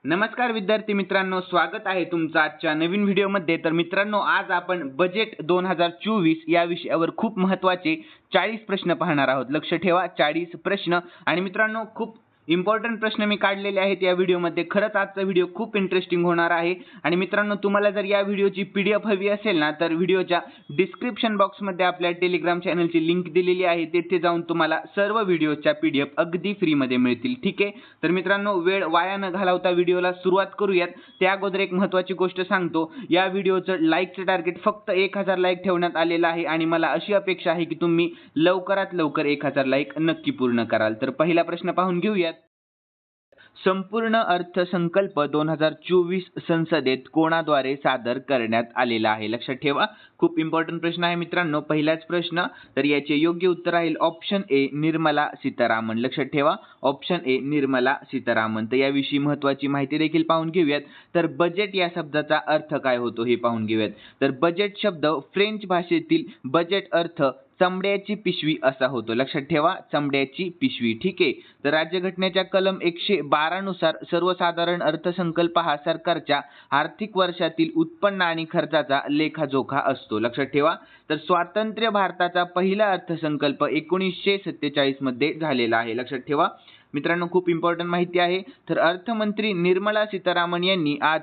नमस्कार विद्यार्थी मित्रांनो, स्वागत आहे तुमचं आजच्या नवीन व्हिडिओमध्ये। तर मित्रांनो, आज आपण बजेट 2024 या विषयावर खूप महत्त्वाचे 40 प्रश्न पाहणार आहोत। लक्ष ठेवा, 40 प्रश्न। आणि मित्रांनो, खूप इम्पॉर्टंट प्रश्न मी काढलेले आहेत या व्हिडिओमध्ये। खरंच आजचा व्हिडिओ खूप इंटरेस्टिंग होणार आहे। आणि मित्रांनो, तुम्हाला जर या व्हिडिओची PDF हवी असेल ना, तर व्हिडिओच्या डिस्क्रिप्शन बॉक्समध्ये आपल्या टेलिग्राम चॅनलची लिंक दिलेली आहे, तिथे जाऊन तुम्हाला सर्व व्हिडिओच्या PDF अगदी फ्रीमध्ये मिळतील। ठीक आहे, तर मित्रांनो, वेळ वाया न घालवता व्हिडिओला सुरुवात करूयात। त्या अगोदर एक महत्त्वाची गोष्ट सांगतो, या व्हिडिओचं लाईकचं टार्गेट फक्त 1000 लाईक ठेवण्यात आलेलं आहे आणि मला अशी अपेक्षा आहे की तुम्ही लवकरात लवकर 1000 लाईक नक्की पूर्ण कराल। तर पहिला प्रश्न पाहून घेऊयात। संपूर्ण अर्थसंकल्प 2024 संसदेत कोणाद्वारे सादर करण्यात आलेला आहे? लक्षात ठेवा, खूप इम्पॉर्टंट प्रश्न आहे मित्रांनो। पहिलाच प्रश्न, तर याचे योग्य उत्तर राहील ऑप्शन ए, निर्मला सीतारामन। लक्षात ठेवा, ऑप्शन ए, निर्मला सीतारामन। तर याविषयी महत्त्वाची माहिती देखील पाहून घेऊयात। तर बजेट या शब्दाचा अर्थ काय होतो हे पाहून घेऊयात। तर बजेट शब्द फ्रेंच भाषेतील बजेट अर्थ चमड्याची पिशवी असा होतो। लक्षात ठेवा, चमड्याची पिशवी। ठीक आहे, तर राज्यघटनेच्या कलम 112 नुसार सर्वसाधारण अर्थसंकल्प हा सरकारच्या आर्थिक वर्षातील उत्पन्न आणि खर्चाचा लेखाजोखा असतो। लक्षात ठेवा, तर स्वातंत्र्य भारताचा पहिला अर्थसंकल्प 1947 मध्ये झालेला आहे। लक्षात ठेवा मित्रांनो, खूप इम्पॉर्टंट माहिती आहे। तर अर्थमंत्री निर्मला सीतारामन यांनी आज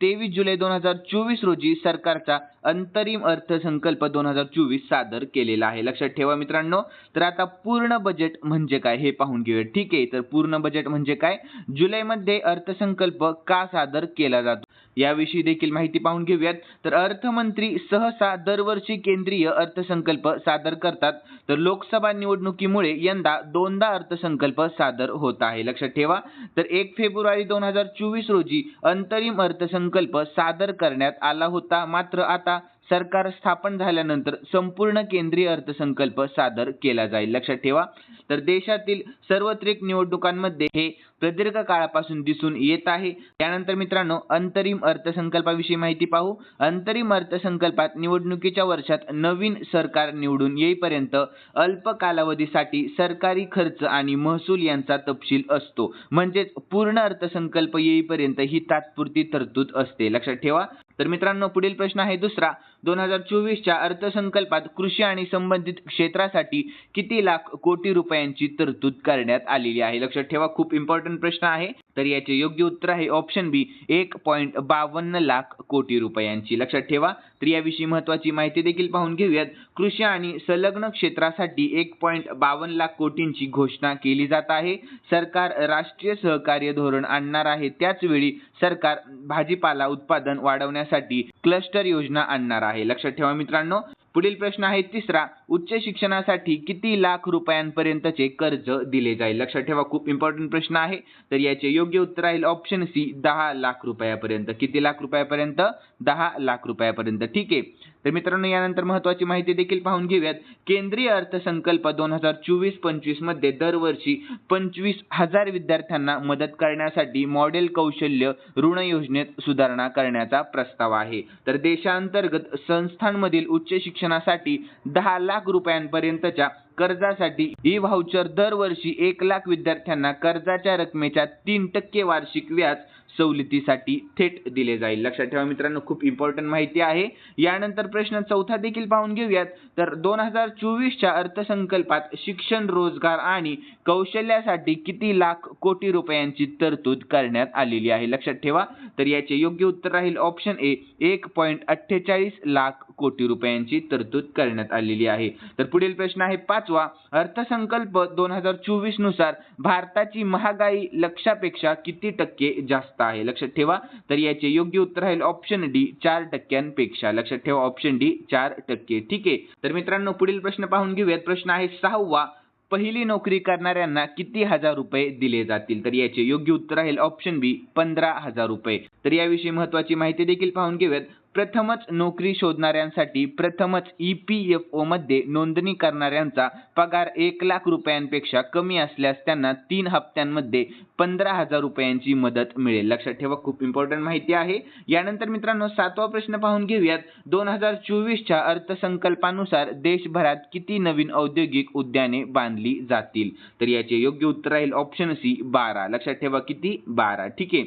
23 जुलै 2024 रोजी सरकारचा अंतरिम अर्थसंकल्प 2024 सादर केलेला आहे। लक्षात ठेवा मित्रांनो, तर आता पूर्ण बजेट म्हणजे काय हे पाहून घेऊया। ठीक आहे, तर पूर्ण बजेट म्हणजे काय, जुलैमध्ये अर्थसंकल्प का सादर केला जातो याविषयी देखील माहिती पाहून घेऊयात। तर अर्थमंत्री सहसा दरवर्षी केंद्रीय अर्थसंकल्प सादर करतात, तर लोकसभा निवडणुकीमुळे यंदा दोनदा अर्थसंकल्प सादर होत आहे। लक्षात ठेवा, तर 1 फेब्रुवारी 2024 रोजी अंतरिम अर्थसंकल्प सादर करण्यात आला होता, मात्र आता सरकार स्थापन झाल्यानंतर संपूर्ण केंद्रीय अर्थसंकल्प सादर केला जाईल। लक्षात ठेवा, तर देशातील सार्वत्रिक निवडणुकांमध्ये हे प्रदीर्घ काळापासून दिसून येत आहे। त्यानंतर मित्रांनो, अंतरिम अर्थसंकल्पाविषयी माहिती पाहू। अंतरिम अर्थसंकल्पात निवडणुकीच्या वर्षात नवीन सरकार निवडून येईपर्यंत अल्प कालावधीसाठी सरकारी खर्च आणि महसूल यांचा तपशील असतो। म्हणजेच पूर्ण अर्थसंकल्प येईपर्यंत ही तात्पुरती तरतूद असते। लक्षात ठेवा। तर मित्रांनो, पुढील प्रश्न आहे दुसरा, 2024च्या अर्थसंकल्पात कृषी आणि संबंधित क्षेत्रासाठी किती लाख कोटी रुपयांची तरतूद करण्यात आलेली आहे? लक्षात ठेवा, खूप इम्पॉर्टंट प्रश्न आहे। तर याचे योग्य उत्तर आहे ऑप्शन बी, 1.52 लाख कोटी रुपयांची। लक्षात ठेवा, तर याविषयी महत्त्वाची माहिती देखील पाहून घेऊयात। कृषी आणि संलग्न क्षेत्रासाठी 1.52 लाख कोटींची घोषणा केली जात आहे। सरकार राष्ट्रीय सहकार्य धोरण आणणार आहे, त्याच वेळी सरकार भाजीपाला उत्पादन वाढवण्यासाठी क्लस्टर योजना आणणार आहे। लक्षात ठेवा मित्रांनो। पुढील प्रश्न आहे तिसरा, उच्च शिक्षणासाठी किती लाख रुपयांपर्यंतचे कर्ज दिले जाईल? लक्षात ठेवा, खूप इम्पॉर्टंट प्रश्न आहे। तर याचे योग्य उत्तर राहील ऑप्शन सी, 10 लाख रुपयापर्यंत। किती लाख रुपयापर्यंत? 10 लाख रुपयापर्यंत। ठीक आहे, तर मित्रांनो, यानंतर महत्त्वाची माहिती देखील पाहून घेऊयात। केंद्रीय अर्थसंकल्प 2024-25 मध्ये दरवर्षी 25,000 विद्यार्थ्यांना मदत करण्यासाठी मॉडेल कौशल्य ऋण योजनेत सुधारणा करण्याचा प्रस्ताव आहे। तर देशांतर्गत संस्थांमधील उच्च शिक्षणासाठी 10 लाख रुपयांपर्यंतच्या कर्जासाठी ई-व्हाउचर दरवर्षी 1 लाख विद्यार्थ्यांना कर्जाच्या रकमेच्या 3% वार्षिक व्याज सवलतीसाठी थेट दिले जाईल। लक्षात ठेवा मित्रांनो, खूप इम्पॉर्टंट माहिती आहे। यानंतर प्रश्न चौथा देखील पाहून घेऊयात। तर 2024च्या अर्थसंकल्पात शिक्षण, रोजगार आणि कौशल्यासाठी किती लाख कोटी रुपयांची तरतूद करण्यात आलेली आहे? लक्षात ठेवा, तर याचे योग्य उत्तर राहील ऑप्शन ए, 1.48 लाख कोटी रुपयांची तरतूद करण्यात आलेली आहे। तर पुढील प्रश्न आहे पाचवा, अर्थसंकल्प 2024 नुसार भारताची महागाई लक्ष्यापेक्षा किती टक्के जास्त आहे? लक्षात ठेवा, तर याचे योग्य उत्तर राहील ऑप्शन डी, 4% लक्षात ठेवा, ऑप्शन डी 4%। ठीक आहे, तर मित्रांनो, पुढील प्रश्न पाहून घेऊयात। प्रश्न आहे सहावा, पहिली नोकरी करणाऱ्यांना किती हजार रुपये दिले जातील? तर याचे योग्य उत्तर राहील ऑप्शन बी, 15,000 रुपये। तर याविषयी महत्त्वाची माहिती देखील पाहून घेऊयात। प्रथमच नोकरी शोधणाऱ्यांसाठी प्रथमच EPFO मध्ये नोंदणी करणाऱ्यांचा पगार 1 लाख रुपयांपेक्षा कमी असल्यास त्यांना 3 हप्त्यांमध्ये 15,000 रुपयांची मदत मिळेल। लक्षात ठेवा, खूप इम्पॉर्टंट माहिती आहे। यानंतर मित्रांनो, सातवा प्रश्न पाहून घेऊयात। 2024च्या अर्थसंकल्पानुसार देशभरात किती नवीन औद्योगिक उद्याने बांधली जातील? तर याचे योग्य उत्तर राहील ऑप्शन सी, 12। लक्षात ठेवा, किती? 12। ठीक आहे,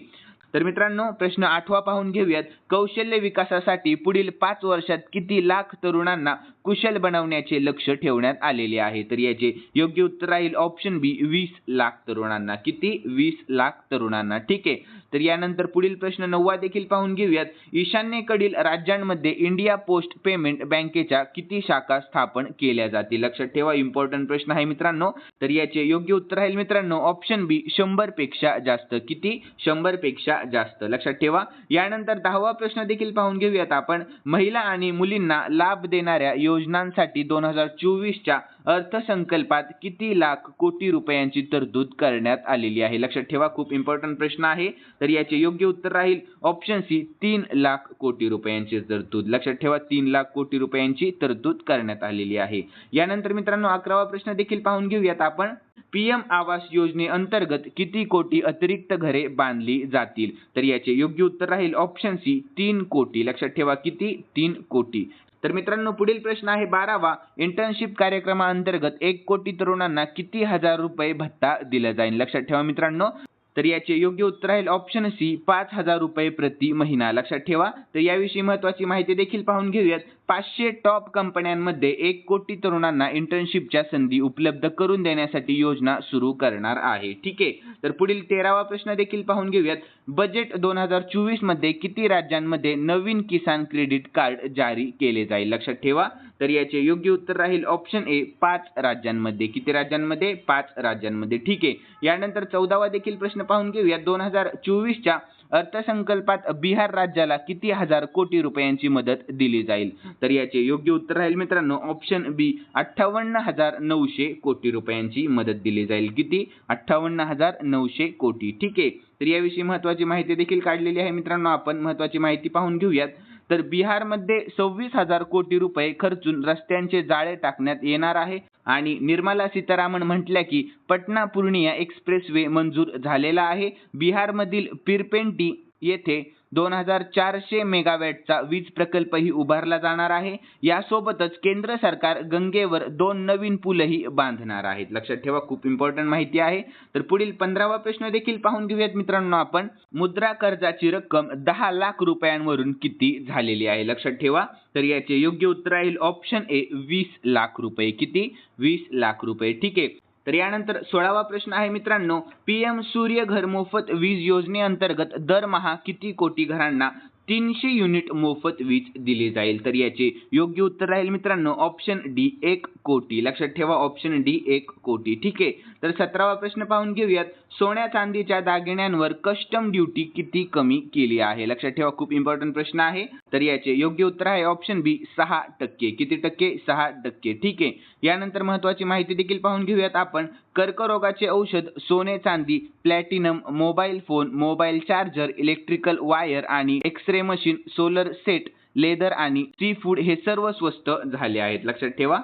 तर मित्रांनो प्रश्न 8वा पाहून घेऊयात. कौशल्य विकासासाठी पुढील 5 वर्षात किती लाख तरुणांना कुशल बनवण्याचे लक्ष्य ठेवण्यात आलेले आहे. तर याचे योग्य उत्तर राहील ऑप्शन बी 20 लाख तरुणांना. किती? 20 लाख तरुणांना. ठीक आहे. तर यानंतर पुढील प्रश्न 9वा देखील पाहून घेऊयात. ईशान्येकडील राज्यांमध्ये इंडिया पोस्ट पेमेंट बँकेच्या किती शाखा स्थापन केल्या जातील? लक्षात ठेवा, इम्पॉर्टंट प्रश्न आहे मित्रांनो. तर याचे योग्य उत्तर राहील मित्रांनो ऑप्शन बी 100 पेक्षा जास्त. किती? 100 पेक्षा जास्त. लक्षात ठेवा. यानंतर 10वा प्रश्न देखील पाहून घेऊयात आपण. महिला आणि मुलींना लाभ देणाऱ्या योजनांसाठी 2024च्या अर्थसंकल्पात किती लाख कोटी रुपयांची तरतूद करण्यात आलेली आहे? लक्षात ठेवा, खूप इम्पॉर्टंट प्रश्न आहे. तर याचे योग्य उत्तर राहील ऑप्शन सी 3 लाख कोटी रुपयांची तरतूद. लक्षात ठेवा, 3 लाख कोटी रुपयांची तरतूद करण्यात आलेली आहे. यानंतर मित्रांनो 11वा प्रश्न देखील पाहून घेऊयात आपण. पीएम आवास योजनेअंतर्गत किती कोटी अतिरिक्त घरे बांधली जातील? तर याचे योग्य उत्तर राहील ऑप्शन सी 3 कोटी. लक्षात ठेवा, किती? 3 कोटी. तर मित्रांनो पुढील प्रश्न आहे 12वा. इंटर्नशिप कार्यक्रमाअंतर्गत 1 कोटी तरुणांना किती हजार रुपये भत्ता दिला जाईल? लक्षात ठेवा मित्रांनो. तर याचे योग्य उत्तर राहील ऑप्शन सी 5,000 रुपये प्रति महिना. लक्षात ठेवा. तर याविषयी महत्त्वाची माहिती देखील पाहून घेऊयात. 500 टॉप कंपन्यांमध्ये 1 कोटी तरुणांना इंटर्नशिपच्या संधी उपलब्ध करून देण्यासाठी योजना सुरू करणार आहे. ठीक आहे. तर पुढील 13वा प्रश्न देखील पाहून घेऊयात. बजेट 2024 मध्ये किती राज्यांमध्ये नवीन किसान क्रेडिट कार्ड जारी केले जाईल? लक्षात ठेवा. तर याचे योग्य उत्तर राहील ऑप्शन ए 5 राज्यांमध्ये. किती राज्यांमध्ये? 5 राज्यांमध्ये. ठीक आहे. यानंतर 14वा देखील प्रश्न पाहून घेऊया. 2024च्या अर्थसंकल्पात बिहार राज्याला किती हजार कोटी रुपयांची मदत दिली जाईल? तर याचे योग्य उत्तर राहील मित्रांनो ऑप्शन बी 58,900 कोटी रुपयांची मदत दिली जाईल. किती? 58,900 कोटी. ठीक आहे. तर याविषयी महत्त्वाची माहिती देखील काढलेली आहे मित्रांनो. आपण महत्त्वाची माहिती पाहून घेऊयात. तर बिहारमध्ये 26,000 कोटी रुपये खर्चून रस्त्यांचे जाळे टाकण्यात येणार आहे आणि निर्मला सीतारामन म्हटल्या की पटना पूर्णिया एक्सप्रेसवे मंजूर झालेला आहे. बिहारमधील पिरपेंटी येथे 2400 मेगावॅटचा वीज प्रकल्पही उभारला जाणार आहे. यासोबतच केंद्र सरकार गंगेवर 2 नवीन पूलही बांधणार आहेत. लक्षात ठेवा, खूप इम्पॉर्टंट माहिती आहे. तर पुढील 15वा प्रश्न देखील पाहून घेऊयात मित्रांनो आपण. मुद्रा कर्जाची रक्कम 10 लाख रुपयांवरून किती झालेली आहे? लक्षात ठेवा. तर याचे योग्य उत्तर राहील ऑप्शन ए 20 लाख रुपये. किती? 20 लाख रुपये. ठीक आहे. तर यानंतर 16वा प्रश्न आहे मित्रांनो. पीएम सूर्य घर मोफत वीज योजनेअंतर्गत दरमहा किती कोटी घरांना 300 युनिट मोफत वीज दिली जाईल? तर याचे योग्य उत्तर राहील मित्रांनो ऑप्शन डी 1 कोटी. लक्षात ठेवा, ऑप्शन डी 1 कोटी. ठीक आहे. तर 17वा प्रश्न पाहून घेऊयात. सोन्या चांदीच्या दागिन्यांवर कस्टम ड्युटी किती कमी केली आहे? लक्षात ठेवा, खूप इम्पॉर्टंट प्रश्न आहे. तर याचे योग्य उत्तर आहे ऑप्शन बी 6%. किती टक्के? 6%. ठीक आहे. यानंतर महत्त्वाची माहिती देखील पाहून घेऊयात आपण. कर्करोगाचे औषध, सोने चांदी, platinum, mobile phone, mobile charger, electrical wire आणि x ray machine, solar set, leather आणि सी फूड हे सर्व स्वस्त झाले आहेत. लक्षात ठेवा.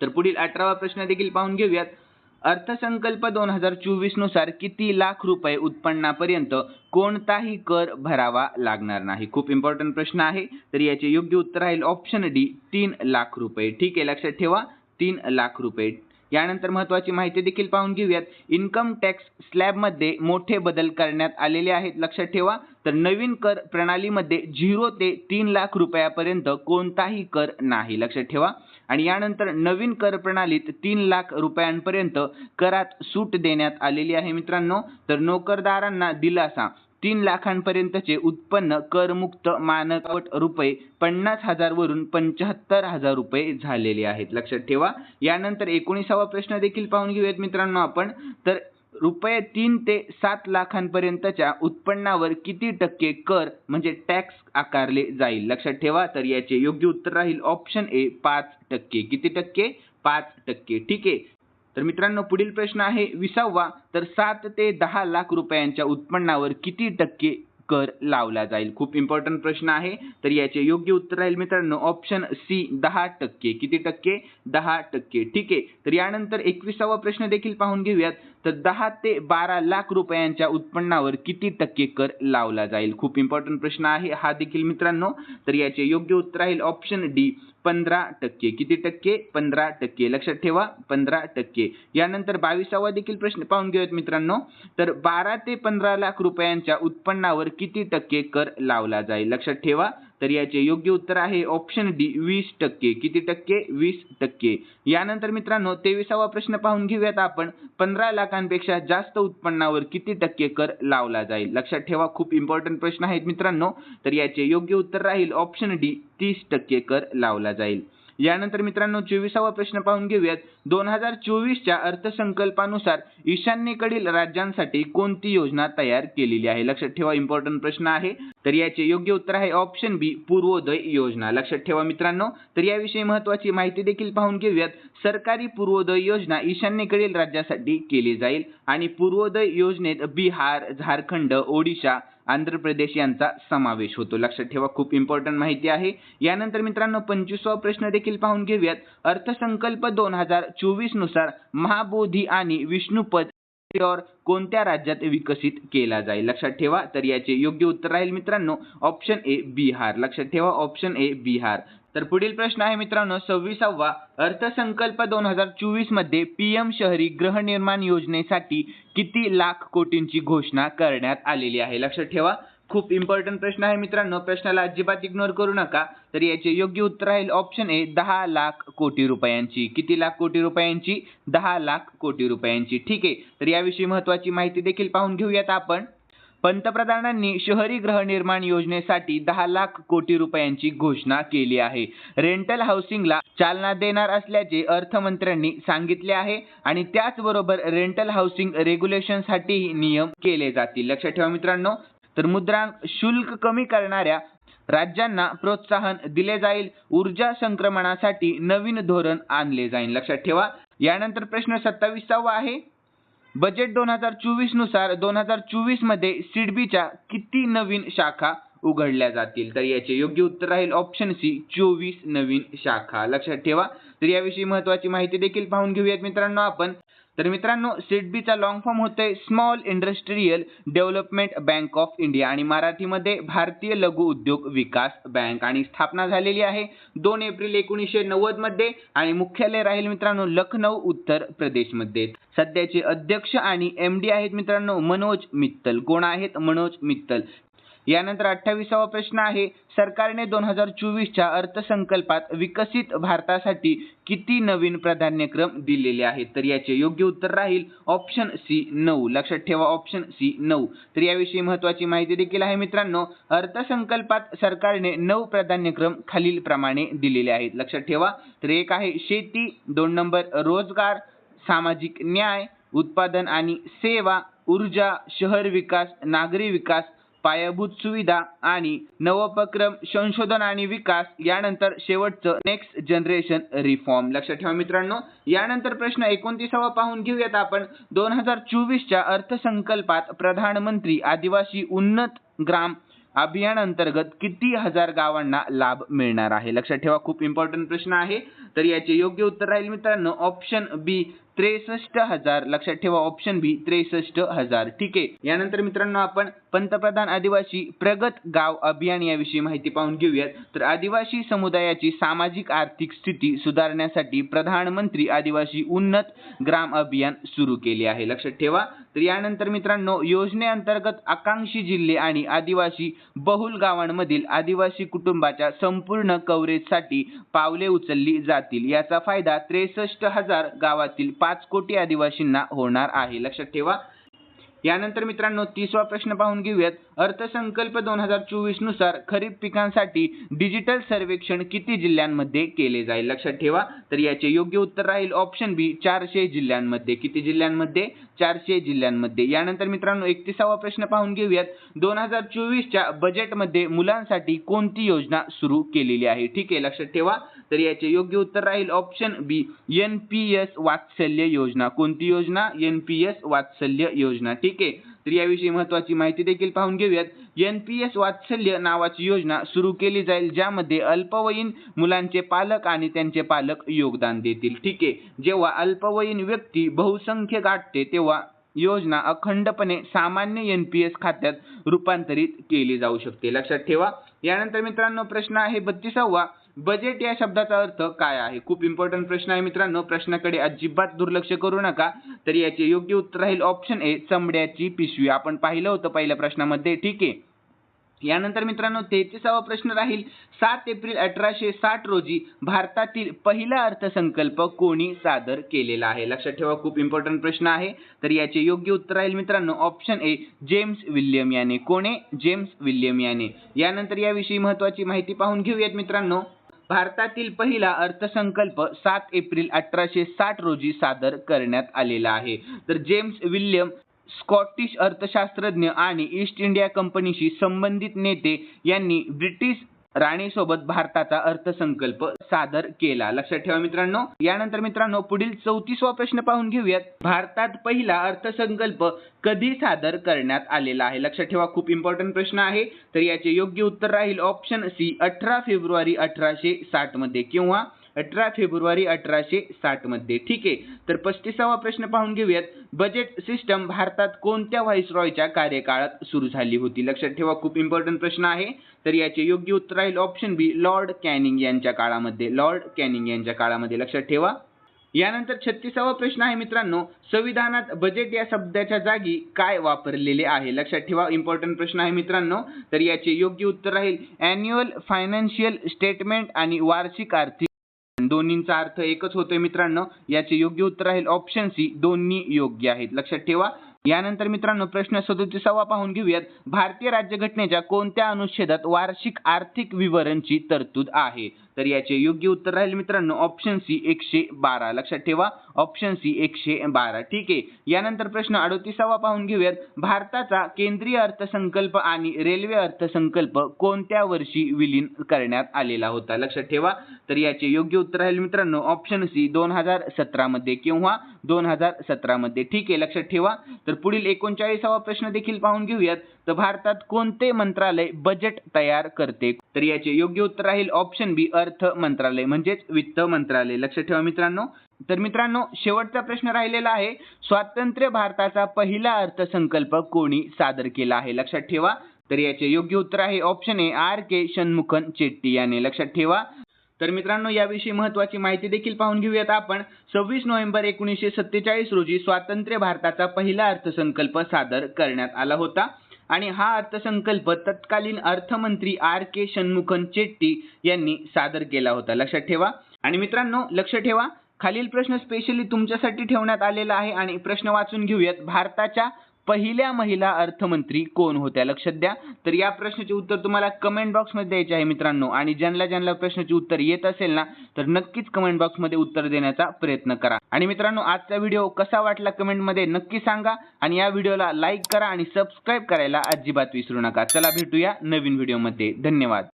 तर पुढील 18वा प्रश्न देखील पाहून घेऊयात. अर्थसंकल्प 2024 नुसार किती लाख रुपये उत्पन्नापर्यंत कोणताही कर भरावा लागणार नाही? खूप इम्पॉर्टंट प्रश्न आहे. तर याचे योग्य उत्तर राहील ऑप्शन डी 3 लाख रुपये. ठीक आहे. लक्षात ठेवा, 3 लाख रुपये. यानंतर महत्त्वाची माहिती देखील पाहून घेऊयात. इन्कम टॅक्स स्लॅबमध्ये मोठे बदल करण्यात आलेले आहेत. लक्षात ठेवा. तर नवीन कर प्रणालीमध्ये 0 ते 3 लाख रुपयापर्यंत कोणताही कर नाही. लक्षात ठेवा. आणि यानंतर नवीन कर प्रणालीत 3 लाख रुपयांपर्यंत करात सूट देण्यात आलेली आहे मित्रांनो. तर नोकरदारांना दिलासा. 3 लाखांपर्यंतचे उत्पन्न करमुक्त मानक रुपये 50,000 वरून 75,000 रुपये झालेले आहेत. लक्षात ठेवा. यानंतर 19वा प्रश्न देखील पाहून घेऊयात मित्रांनो आपण. तर रुपये 3 ते 7 लाखांपर्यंतच्या उत्पन्नावर किती टक्के कर म्हणजे टॅक्स आकारले जाईल? लक्षात ठेवा. तर याचे योग्य उत्तर राहील ऑप्शन ए 5%. किती टक्के? 5%. ठीक आहे. तर मित्रांनो पुढील प्रश्न आहे 20वा. तर 7 ते 10 लाख रुपयांच्या उत्पन्नावर किती टक्के कर लावला जाईल? खूप इम्पॉर्टंट प्रश्न आहे. तर याचे योग्य उत्तर राहील मित्रांनो ऑप्शन सी 10%. किती टक्के? 10%. ठीक आहे. तर यानंतर 21वा प्रश्न देखील पाहून घेऊयात. तर 10 ते 12 लाख रुपयांच्या उत्पन्नावर किती टक्के कर लावला जाईल? खूप इम्पॉर्टंट प्रश्न आहे हा देखील मित्रांनो. तर याचे योग्य उत्तर राहील ऑप्शन डी 15%. किती टक्के? 15%. लक्षात ठेवा 15%. यानंतर 22वा देखील प्रश्न पाहून घेऊयात मित्रांनो. तर 12 ते 15 लाख रुपयांच्या उत्पन्नावर किती टक्के कर लावला जाईल? लक्षात ठेवा. तर याचे योग्य उत्तर आहे ऑप्शन डी 20%. किती टक्के? 20%. यानंतर मित्रांनो 23वा प्रश्न पाहून घेऊयात आपण. 15 लाखांपेक्षा जास्त उत्पन्नावर किती टक्के कर लावला जाईल? लक्षात ठेवा खूप इम्पॉर्टंट प्रश्न आहेत मित्रांनो. तर याचे योग्य उत्तर राहील ऑप्शन डी 30% कर लावला जाईल. यानंतर मित्रांनो 24वा प्रश्न पाहून घेऊयात. 2024च्या अर्थसंकल्पानुसार ईशान्येकडील राज्यांसाठी कोणती योजना तयार केलेली आहे? लक्षात ठेवा इम्पॉर्टंट प्रश्न आहे. तर याचे योग्य उत्तर आहे ऑप्शन बी पूर्वोदय योजना. लक्षात ठेवा मित्रांनो. तर याविषयी महत्त्वाची माहिती देखील पाहून घेऊयात. सरकारी पूर्वोदय योजना ईशान्येकडील राज्यासाठी केली जाईल आणि पूर्वोदय योजनेत बिहार, झारखंड, ओडिशा, आंध्र प्रदेश यांचा समावेश होतो. लक्षात ठेवा खूप इम्पॉर्टंट माहिती आहे. यानंतर मित्रांनो 25वा प्रश्न देखील पाहून घेऊयात. अर्थसंकल्प 2024 नुसार महाबोधी आणि विष्णुपद कोणत्या राज्यात विकसित केला जाईल? लक्षात ठेवा. तर याचे योग्य उत्तर राहील मित्रांनो ऑप्शन ए बिहार. लक्षात ठेवा ऑप्शन ए बिहार. तर पुढील प्रश्न आहे मित्रांनो 26वा. अर्थसंकल्प 2024 मध्ये पीएम शहरी गृहनिर्माण योजनेसाठी किती लाख कोटींची घोषणा करण्यात आलेली आहे? लक्षात ठेवा खूप इम्पॉर्टंट प्रश्न आहे मित्रांनो. प्रश्नाला अजिबात इग्नोर करू नका. तर याचे योग्य उत्तर राहील ऑप्शन ए 10 लाख कोटी रुपयांची. किती लाख कोटी रुपयांची? 10 लाख कोटी रुपयांची. ठीक आहे. तर याविषयी महत्त्वाची माहिती देखील पाहून घेऊयात आपण. पंतप्रधानांनी शहरी गृहनिर्माण योजनेसाठी 10 लाख कोटी रुपयांची घोषणा केली आहे. रेंटल हाऊसिंगला चालना देणार असल्याचे अर्थमंत्र्यांनी सांगितले आहे आणि त्याचबरोबर रेंटल हाऊसिंग रेग्युलेशनसाठीही नियम केले जातील. लक्षात ठेवा मित्रांनो. तर मुद्रांक शुल्क कमी करणाऱ्या राज्यांना प्रोत्साहन दिले जाईल. ऊर्जा संक्रमणासाठी नवीन धोरण आणले जाईल. लक्षात ठेवा. यानंतर प्रश्न 27वा आहे. बजेट 2024 नुसार 2024 मध्ये सिडबीच्या किती नवीन शाखा उघडल्या जातील? तर याचे योग्य उत्तर राहील ऑप्शन सी 24 नवीन शाखा. लक्षात ठेवा. तर याविषयी महत्त्वाची माहिती देखील पाहून घेऊयात मित्रांनो आपण. तर मित्रांनो सिडबीचा लॉंग फॉर्म होतोय small industrial development bank of India आणि मराठीमध्ये भारतीय लघु उद्योग विकास बँक आणि स्थापना झालेली आहे 2 एप्रिल 1990 मध्ये आणि मुख्यालय राहील मित्रांनो लखनौ उत्तर प्रदेश मध्ये. सध्याचे अध्यक्ष आणि एमडी आहेत मित्रांनो मनोज मित्तल. कोण आहेत? मनोज मित्तल. यानंतर 28वा प्रश्न आहे. सरकारने 2024च्या अर्थसंकल्पात विकसित भारतासाठी किती नवीन प्राधान्यक्रम दिलेले आहेत? तर याचे योग्य उत्तर राहील ऑप्शन सी 9. लक्षात ठेवा ऑप्शन सी 9. तर याविषयी महत्त्वाची माहिती देखील आहे मित्रांनो. अर्थसंकल्पात सरकारने 9 प्राधान्यक्रम खालील प्रमाणे दिलेले आहेत. लक्षात ठेवा. तर एक आहे शेती, 2 नंबर रोजगार, सामाजिक न्याय, उत्पादन आणि सेवा, ऊर्जा, शहर विकास, नागरी विकास, पायाभूत सुविधा आणि नवोपक्रम, संशोधन आणि विकास. यानंतर शेवटचं नेक्स्ट जनरेशन रिफॉर्म. लक्षात ठेवा मित्रांनो. यानंतर प्रश्न 29वा पाहून घेऊयात आपण. 2024च्या अर्थसंकल्पात प्रधानमंत्री आदिवासी उन्नत ग्राम अभियान अंतर्गत किती हजार गावांना लाभ मिळणार आहे? लक्षात ठेवा खूप इम्पॉर्टंट प्रश्न आहे. तर याचे योग्य उत्तर राहील मित्रांनो ऑप्शन बी 63,000. लक्षात ठेवा ऑप्शन बी 63,000. ठीक आहे. यानंतर मित्रांनो आपण पंतप्रधान आदिवासी प्रगत गाव अभियान याविषयी माहिती पाहून घेऊयात. तर आदिवासी समुदायाची सामाजिक आर्थिक स्थिती सुधारण्यासाठी प्रधानमंत्री आदिवासी उन्नत ग्राम अभियान सुरू केले आहे. लक्षात ठेवा. तर यानंतर मित्रांनो योजनेअंतर्गत आकांक्षी जिल्हे आणि आदिवासी बहुल गावांमधील आदिवासी कुटुंबाच्या संपूर्ण कव्हरेजसाठी पावले उचलली जातील. याचा फायदा 63,000 गावातील 5 कोटी आदिवासींना होणार आहे. लक्षात ठेवा. यानंतर मित्रांनो 30वा प्रश्न पाहून घेऊयात. अर्थसंकल्प 2024 नुसार खरीप पिकांसाठी डिजिटल सर्वेक्षण किती जिल्ह्यांमध्ये केले जाईल? लक्षात ठेवा. तर याचे योग्य उत्तर राहील ऑप्शन बी 400 जिल्ह्यांमध्ये. किती जिल्ह्यांमध्ये? 400 जिल्ह्यांमध्ये. यानंतर मित्रांनो 31वा प्रश्न पाहून घेऊयात. 2024च्या बजेटमध्ये मुलांसाठी कोणती योजना सुरू केलेली आहे? ठीक आहे. लक्षात ठेवा. तर याचे योग्य उत्तर राहील ऑप्शन बी NPS वात्सल्य योजना. कोणती योजना? NPS वात्सल्य योजना. ठीक आहे. तर याविषयी महत्त्वाची माहिती देखील पाहून घेऊयात. NPS वात्सल्य नावाची योजना सुरू केली जाईल ज्यामध्ये अल्पवयीन मुलांचे पालक आणि त्यांचे पालक योगदान देतील. ठीक आहे. जेव्हा अल्पवयीन व्यक्ती बहुसंख्य गाठते तेव्हा योजना अखंडपणे सामान्य NPS खात्यात रूपांतरित केली जाऊ शकते. लक्षात ठेवा. यानंतर मित्रांनो प्रश्न आहे 32वा. बजेट या शब्दाचा अर्थ काय आहे? खूप इम्पॉर्टंट प्रश्न आहे मित्रांनो. प्रश्नाकडे अजिबात दुर्लक्ष करू नका. तर याचे योग्य उत्तर राहील ऑप्शन ए, चमड्याची पिशवी. आपण पाहिलं होतं पहिल्या प्रश्नामध्ये. ठीक आहे. यानंतर मित्रांनो 33वा प्रश्न राहील 7 एप्रिल 1860 रोजी भारतातील पहिला अर्थसंकल्प कोणी सादर केलेला आहे? लक्षात ठेवा, खूप इम्पॉर्टंट प्रश्न आहे. तर याचे योग्य उत्तर राहील मित्रांनो ऑप्शन ए, जेम्स विल्यम याने. कोणे? जेम्स विल्यम याने. यानंतर याविषयी महत्त्वाची माहिती पाहून घेऊयात मित्रांनो. भारतातील पहिला अर्थसंकल्प 7 एप्रिल 1860 रोजी सादर करण्यात आलेला आहे. तर जेम्स विल्यम स्कॉटिश अर्थशास्त्रज्ञ आणि ईस्ट इंडिया कंपनीशी संबंधित नेते यांनी ब्रिटिश राणीसोबत भारताचा अर्थसंकल्प सादर केला. लक्षात ठेवा मित्रांनो. यानंतर मित्रांनो पुढील 34वा प्रश्न पाहून घेऊयात. भारतात पहिला अर्थसंकल्प कधी सादर करण्यात आलेला आहे? लक्षात ठेवा, खूप इम्पॉर्टंट प्रश्न आहे. तर याचे योग्य उत्तर राहील ऑप्शन सी, 18 फेब्रुवारी 1860 मध्ये किंवा 18 फेब्रुवारी 1860 मध्ये. ठीक आहे. तर 35वा प्रश्न पाहून घेऊयात. बजेट सिस्टम भारतात कोणत्या व्हाईसरॉयच्या कार्यकाळात सुरू झाली होती? लक्षात ठेवा, खूप इम्पॉर्टंट प्रश्न आहे. तर याचे योग्य उत्तर राहील ऑप्शन बी, लॉर्ड कॅनिंग यांच्या काळामध्ये. लॉर्ड कॅनिंग यांच्या काळामध्ये. लक्षात ठेवा. यानंतर 36वा प्रश्न आहे मित्रांनो, संविधानात बजेट या शब्दाच्या जागी काय वापरलेले आहे? लक्षात ठेवा, इम्पॉर्टंट प्रश्न आहे मित्रांनो. तर याचे योग्य उत्तर राहील अॅन्युअल फायनान्शियल स्टेटमेंट आणि वार्षिक आर्थिक. दोन्हींचा अर्थ एकच होतोय मित्रांनो. याचे योग्य उत्तर राहील ऑप्शन सी, दोन्ही योग्य आहेत. लक्षात ठेवा. यानंतर मित्रांनो प्रश्न 37वा पाहून घेऊयात. भारतीय राज्यघटनेच्या कोणत्या अनुच्छेदात वार्षिक आर्थिक विवरणची तरतूद आहे? तर याचे योग्य उत्तर राहील मित्रांनो ऑप्शन सी, 112. लक्षात ठेवा, ऑप्शन सी 112. ठीक आहे. यानंतर प्रश्न 38वा पाहून घेऊयात. भारताचा केंद्रीय अर्थसंकल्प आणि रेल्वे अर्थसंकल्प कोणत्या वर्षी विलीन करण्यात आलेला होता? लक्षात ठेवा. तर याचे योग्य उत्तर राहील मित्रांनो ऑप्शन सी, 2017 मध्ये किंवा 2017 मध्ये. ठीक आहे. लक्षात ठेवा. तर पुढील 39वा प्रश्न देखील पाहून घेऊयात. तर भारतात कोणते मंत्रालय बजेट तयार करते? तर याचे योग्य उत्तर राहील ऑप्शन बी, अर्थ मंत्रालय म्हणजेच वित्त मंत्रालय. लक्षात ठेवा मित्रांनो. तर मित्रांनो शेवटचा प्रश्न राहिलेला आहे, स्वातंत्र्य भारताचा पहिला अर्थसंकल्प कोणी सादर केला आहे? लक्षात ठेवा. तर याचे योग्य उत्तर आहे ऑप्शन ए, RK षण्मुखन चेट्टी याने. लक्षात ठेवा. तर मित्रांनो याविषयी महत्त्वाची माहिती देखील पाहून घेऊयात आपण. 26 नोव्हेंबर 1947 रोजी स्वातंत्र्य भारताचा पहिला अर्थसंकल्प सादर करण्यात आला होता आणि हा अर्थसंकल्प तत्कालीन अर्थमंत्री RK षण्मुखन चेट्टी यांनी सादर केला होता. लक्षात ठेवा. आणि मित्रांनो लक्ष ठेवा, खालील प्रश्न स्पेशली तुमच्यासाठी ठेवण्यात आलेला आहे आणि प्रश्न वाचून घेऊयात. भारताच्या पहिल्या महिला अर्थमंत्री कोण होत्या? लक्षात द्या. तर या प्रश्नाचे उत्तर तुम्हाला कमेंट बॉक्समध्ये द्यायचे आहे मित्रांनो. आणि ज्यांना प्रश्नाचे उत्तर येत असेल ना तर नक्कीच कमेंट बॉक्समध्ये उत्तर देण्याचा प्रयत्न करा. आणि मित्रांनो आजचा व्हिडिओ कसा वाटला कमेंटमध्ये नक्की सांगा आणि या व्हिडिओला लाईक करा आणि सबस्क्राईब करायला अजिबात विसरू नका. चला भेटूया नवीन व्हिडिओमध्ये. धन्यवाद.